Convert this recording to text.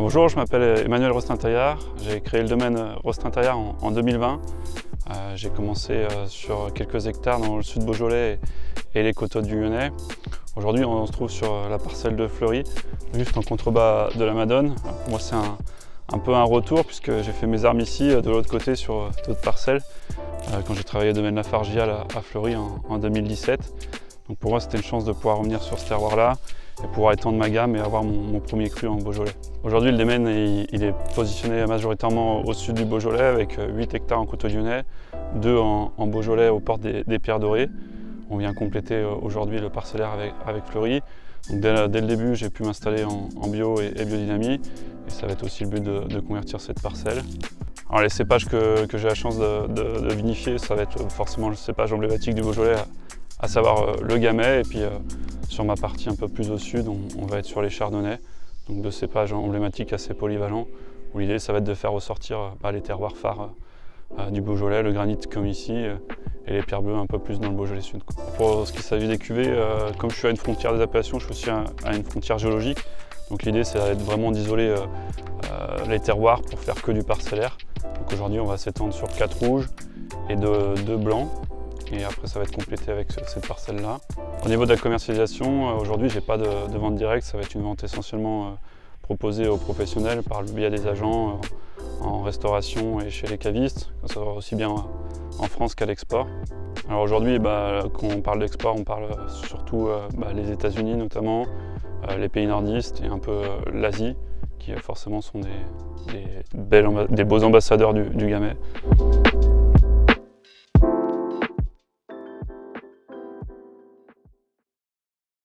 Bonjour, je m'appelle Emmanuel Rostin-Taillard. J'ai créé le domaine Rostin-Taillard en 2020. J'ai commencé sur quelques hectares dans le sud Beaujolais et les coteaux du Lyonnais. Aujourd'hui, on se trouve sur la parcelle de Fleury, juste en contrebas de la Madone. Alors, pour moi, c'est un peu un retour puisque j'ai fait mes armes ici, de l'autre côté, sur d'autres parcelles, quand j'ai travaillé au domaine Lafargial à Fleury en 2017. Donc pour moi, c'était une chance de pouvoir revenir sur ce terroir-là et pouvoir étendre ma gamme et avoir mon premier cru en Beaujolais. Aujourd'hui, le domaine il est positionné majoritairement au sud du Beaujolais avec 8 hectares en coteaux lyonnais, 2 en Beaujolais aux portes des Pierres Dorées. On vient compléter aujourd'hui le parcellaire avec Fleury. Donc dès le début, j'ai pu m'installer en bio et biodynamie et ça va être aussi le but de convertir cette parcelle. Alors les cépages que j'ai la chance de vinifier, ça va être forcément le cépage emblématique du Beaujolais, à savoir le Gamay, et puis sur ma partie un peu plus au sud, on va être sur les Chardonnays, donc deux cépages emblématiques assez polyvalents, où l'idée ça va être de faire ressortir les terroirs phares du Beaujolais, le granit comme ici, et les pierres bleues un peu plus dans le Beaujolais sud. Pour ce qui s'agit des cuvées, comme je suis à une frontière des appellations, je suis aussi à une frontière géologique, donc l'idée c'est vraiment d'isoler les terroirs pour faire que du parcellaire. Donc aujourd'hui on va s'étendre sur 4 rouges et 2 blancs. Et après ça va être complété avec cette parcelle-là. Au niveau de la commercialisation, aujourd'hui j'ai pas de vente directe, ça va être une vente essentiellement proposée aux professionnels par le biais des agents en restauration et chez les cavistes, ça va aussi bien en France qu'à l'export. Alors aujourd'hui, quand on parle d'export, on parle surtout les États-Unis notamment, les pays nordistes et un peu l'Asie, qui forcément sont des beaux ambassadeurs du Gamay.